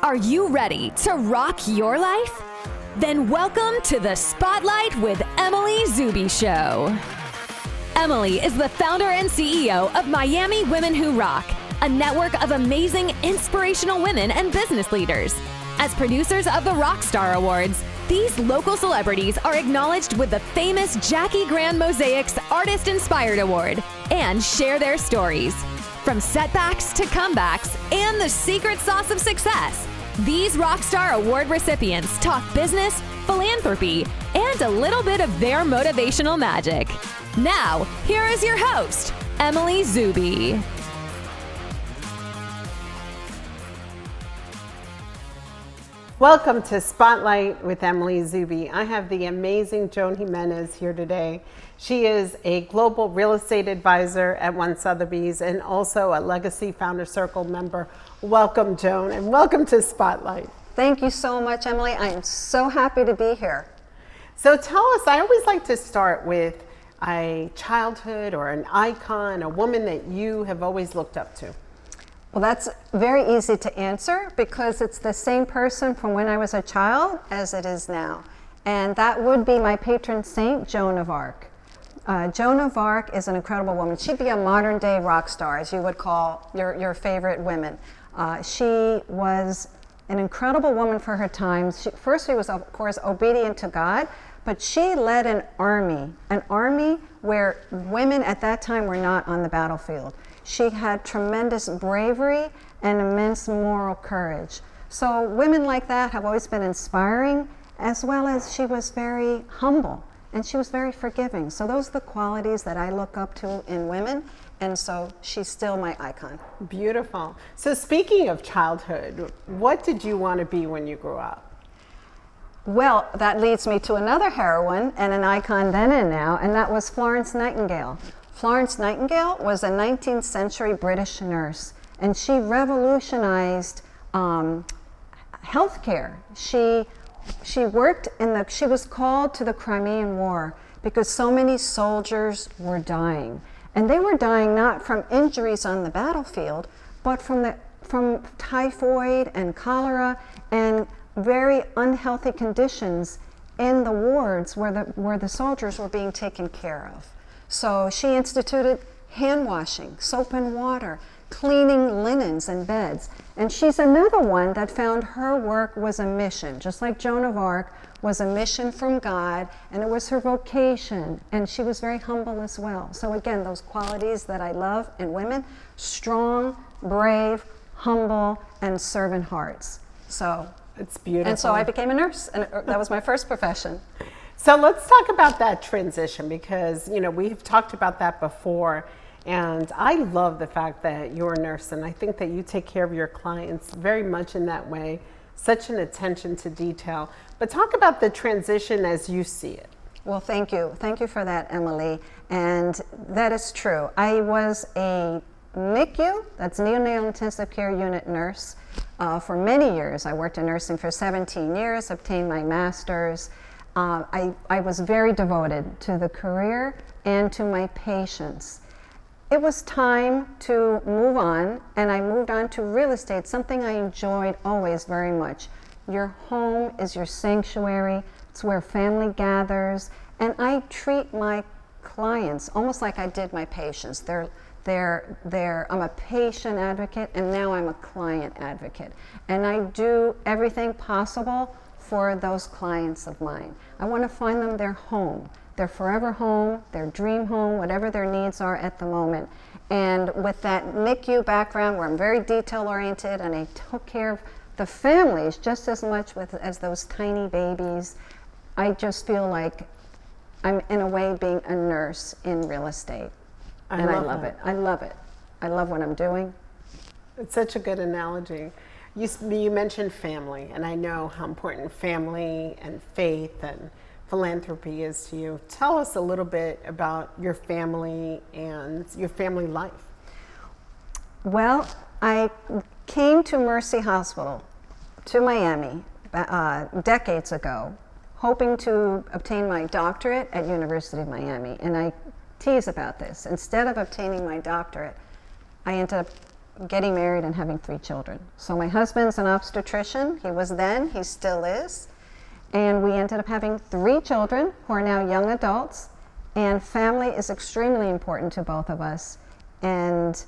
Are you ready to rock your life? Then welcome to the Spotlight with Emily Zuby Show. Emily is the founder and CEO of Miami Women Who Rock, a network of amazing, inspirational women and business leaders. As producers of the RockStar Awards, these local celebrities are acknowledged with the famous Jackie Grand Mosaic's Artist Inspired Award and share their stories. From setbacks to comebacks and the secret sauce of success, these RockStar Award recipients talk business, philanthropy, and a little bit of their motivational magic. Now, here is your host, Emily Zuby. Welcome to Spotlight with Emily Zuby. I have the amazing Joan Jimenez here today. She is a global real estate advisor at One Sotheby'S and also a Legacy Founder Circle member. Welcome, Joan, and welcome to Spotlight. Thank you so much, Emily. I am so happy to be here. So tell us, I always like to start with a childhood or an icon, a woman that you have always looked up to. Well, that's very easy to answer because it's the same person from when I was a child as it is now. And that would be my patron saint, Joan of Arc. Joan of Arc is an incredible woman. She'd be a modern day rock star, as you would call your favorite women. She was an incredible woman for her times. First, she was, of course, obedient to God, but she led an army where women at that time were not on the battlefield. She had tremendous bravery and immense moral courage. So women like that have always been inspiring, as well as she was very humble and she was very forgiving. So those are the qualities that I look up to in women, and so she's still my icon. Beautiful. So speaking of childhood, what did you want to be when you grew up? Well, that leads me to another heroine and an icon then and now, and that was Florence Nightingale. Florence Nightingale was a 19th century British nurse, and she revolutionized healthcare. She worked she was called to the Crimean War because so many soldiers were dying. And they were dying not from injuries on the battlefield, but from typhoid and cholera and very unhealthy conditions in the wards where the soldiers were being taken care of. So she instituted hand washing, soap and water, cleaning linens and beds. And she's another one that found her work was a mission, just like Joan of Arc was a mission from God, and it was her vocation, and she was very humble as well. So again, those qualities that I love in women: strong, brave, humble, and servant hearts. So it's beautiful. And so I became a nurse, and that was my first profession. So let's talk about that transition, because we've talked about that before, and I love the fact that you're a nurse, and I think that you take care of your clients very much in that way, such an attention to detail. But talk about the transition as you see it. Well, thank you. Thank you for that, Emily. And that is true. I was a NICU, that's neonatal intensive care unit nurse, for many years. I worked in nursing for 17 years, obtained my master's. I was very devoted to the career and to my patients. It was time to move on, and I moved on to real estate, something I enjoyed always very much. Your home is your sanctuary. It's where family gathers, and I treat my clients almost like I did my patients. I'm a patient advocate, and now I'm a client advocate. And I do everything possible for those clients of mine. I want to find them their home, their forever home, their dream home, whatever their needs are at the moment. And with that NICU background where I'm very detail oriented and I took care of the families just as much as those tiny babies, I just feel like I'm in a way being a nurse in real estate. I love it. I love it. I love what I'm doing. It's such a good analogy. You mentioned family, and I know how important family and faith and philanthropy is to you. Tell us a little bit about your family and your family life. Well, I came to Mercy Hospital to Miami decades ago, hoping to obtain my doctorate at University of Miami. And I tease about this. Instead of obtaining my doctorate, I ended up getting married and having 3 children. So my husband's an obstetrician. He was then, he still is. And we ended up having 3 children who are now young adults. And family is extremely important to both of us. And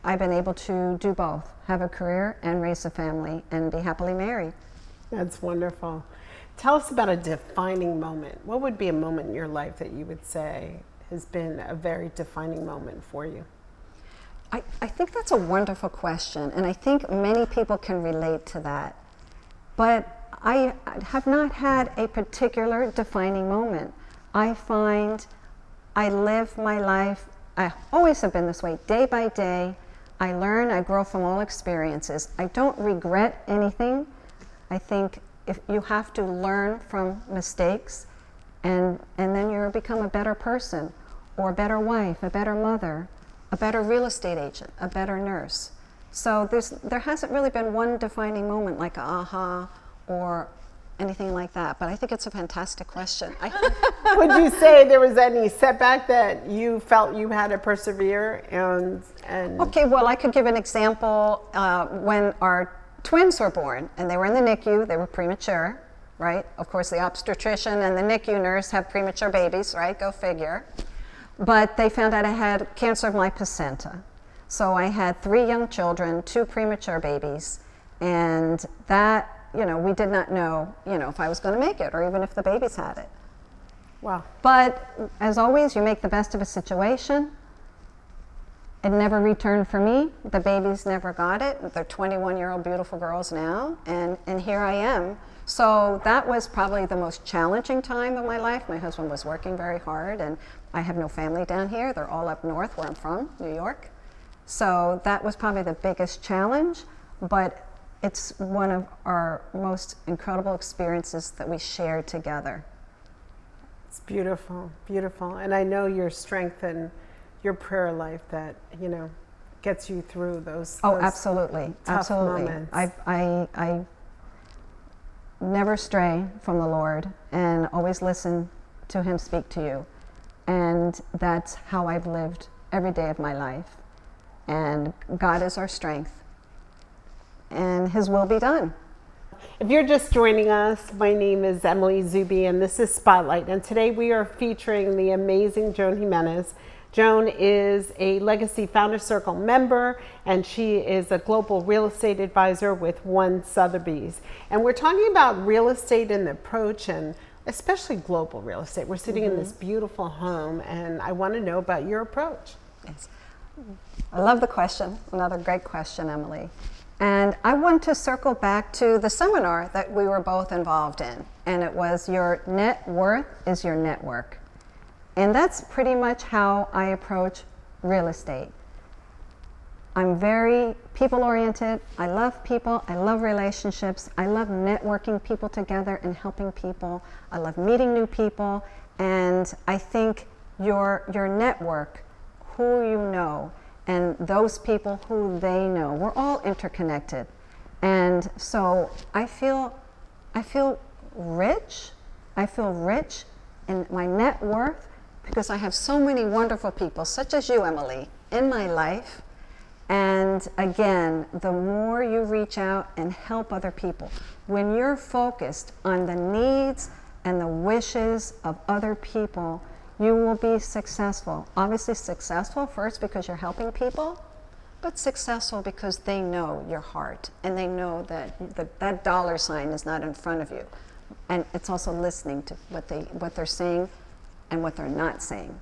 I've been able to do both, have a career and raise a family and be happily married. That's wonderful. Tell us about a defining moment. What would be a moment in your life that you would say has been a very defining moment for you? I think that's a wonderful question, and I think many people can relate to that. But I have not had a particular defining moment. I find I live my life, I always have been this way, day by day. I learn, I grow from all experiences. I don't regret anything. I think if you have to learn from mistakes, and then you become a better person, or a better wife, a better mother, a better real estate agent, a better nurse. So there hasn't really been one defining moment like aha or anything like that, but I think it's a fantastic question. Would you say there was any setback that you felt you had to persevere and Okay, well, I could give an example. When our twins were born and they were in the NICU, they were premature, right? Of course, the obstetrician and the NICU nurse have premature babies, right? Go figure. But they found out I had cancer of my placenta. So I had 3 young children, 2 premature babies, and that, we did not know, if I was going to make it or even if the babies had it. Wow. But as always, you make the best of a situation. It never returned for me. The babies never got it. They're 21-year-old beautiful girls now, and here I am. So that was probably the most challenging time of my life. My husband was working very hard, and I have no family down here. They're all up north where I'm from, New York. So that was probably the biggest challenge, but it's one of our most incredible experiences that we shared together. It's beautiful, beautiful. And I know your strength and your prayer life that, gets you through those absolutely. Tough Absolutely. moments. I never stray from the Lord and always listen to Him speak to you. And that's how I've lived every day of my life. And God is our strength. And His will be done. If you're just joining us, my name is Emily Zuby and this is Spotlight. And today we are featuring the amazing Joan Jimenez. Joan is a Legacy Founder Circle member, and she is a global real estate advisor with One Sotheby'S. And we're talking about real estate and the approach, and especially global real estate. We're sitting in this beautiful home, and I want to know about your approach. Yes. I love the question. Another great question, Emily. And I want to circle back to the seminar that we were both involved in, and it was your net worth is your network. And that's pretty much how I approach real estate. I'm very people-oriented. I love people. I love relationships. I love networking people together and helping people. I love meeting new people. And I think your network, who you know, and those people who they know, we're all interconnected. And so I feel rich. I feel rich in my net worth, because I have so many wonderful people, such as you, Emily, in my life. And again, the more you reach out and help other people, when you're focused on the needs and the wishes of other people, you will be successful. Obviously successful first because you're helping people, but successful because they know your heart and they know that that dollar sign is not in front of you. And it's also listening to what they're saying and what they're not saying,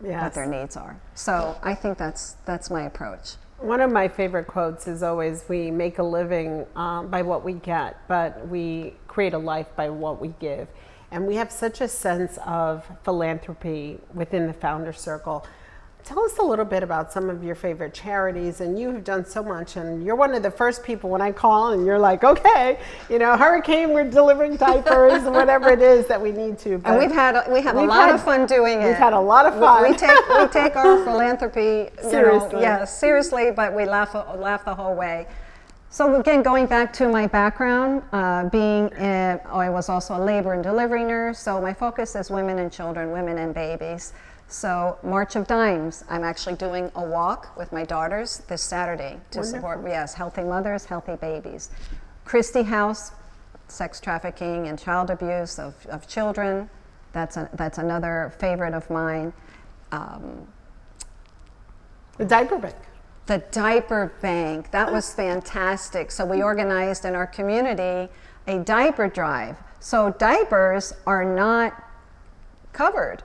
Yes. what their needs are. So I think that's my approach. One of my favorite quotes is always, we make a living by what we get, but we create a life by what we give. And we have such a sense of philanthropy within the Founder Circle. Tell us a little bit about some of your favorite charities, and you have done so much, and you're one of the first people when I call and you're like, okay, hurricane, we're delivering diapers, whatever it is that we need to. But and we have a lot of fun doing it. We've had a lot of fun. We take our philanthropy seriously. Seriously, but we laugh the whole way. So again, going back to my background, I was also a labor and delivery nurse, so my focus is women and children, women and babies. So March of Dimes, I'm actually doing a walk with my daughters this Saturday to support, yes, healthy mothers, healthy babies. Christie House, sex trafficking and child abuse of children. That's another favorite of mine. The diaper bank. The diaper bank, that was fantastic. So we organized in our community a diaper drive. So diapers are not covered,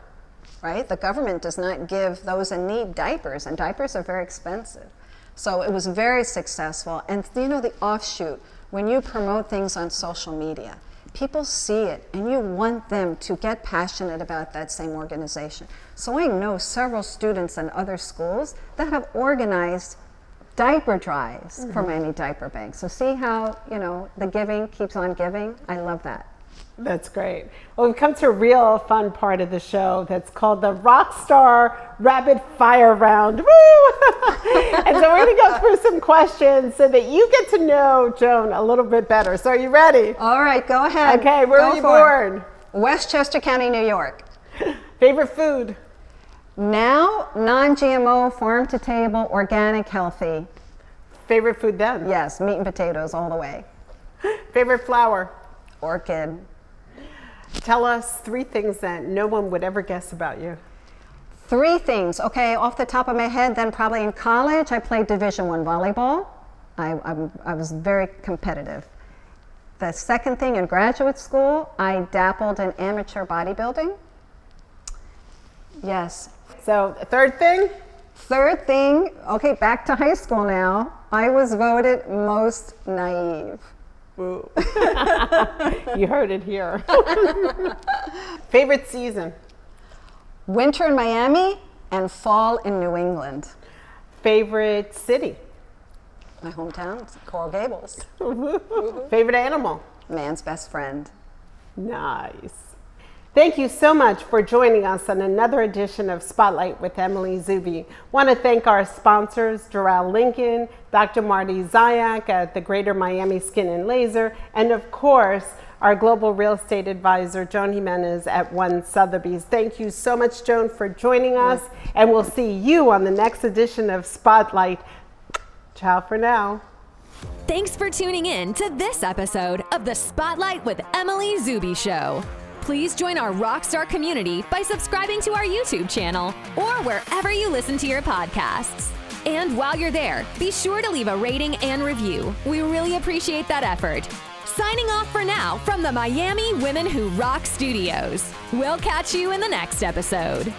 right? The government does not give those in need diapers, and diapers are very expensive. So it was very successful. And you know, the offshoot, when you promote things on social media, people see it and you want them to get passionate about that same organization. So I know several students in other schools that have organized diaper drives for many diaper banks. So see how, you know, the giving keeps on giving? I love that. That's great. Well, we've come to a real fun part of the show that's called the RockStar Rapid Fire Round. Woo! And so we're going to go through some questions so that you get to know Joan a little bit better. So are you ready? All right, go ahead. Okay, where were you born? Westchester County, New York. Favorite food? Now, non-GMO, farm to table, organic, healthy. Favorite food then? Yes, meat and potatoes all the way. Favorite flower? Orchid. Tell us 3 things that no one would ever guess about you. 3 things, okay, off the top of my head, then probably in college, I played Division I volleyball. I was very competitive. The second thing, in graduate school, I dabbled in amateur bodybuilding. Yes. So, third thing? Third thing, okay, back to high school now. I was voted most naive. Ooh. You heard it here. Favorite season? Winter in Miami and fall in New England. Favorite city? My hometown, Coral Gables. Favorite animal? Man's best friend. Nice. Thank you so much for joining us on another edition of Spotlight with Emily Zuby. Want to thank our sponsors, Doral Lincoln, Dr. Marty Zayak at the Greater Miami Skin and Laser, and of course, our global real estate advisor, Joan Jimenez at One Sotheby'S. Thank you so much, Joan, for joining us, and we'll see you on the next edition of Spotlight. Ciao for now. Thanks for tuning in to this episode of the Spotlight with Emily Zuby Show. Please join our Rockstar community by subscribing to our YouTube channel or wherever you listen to your podcasts. And while you're there, be sure to leave a rating and review. We really appreciate that effort. Signing off for now from the Miami Women Who Rock Studios. We'll catch you in the next episode.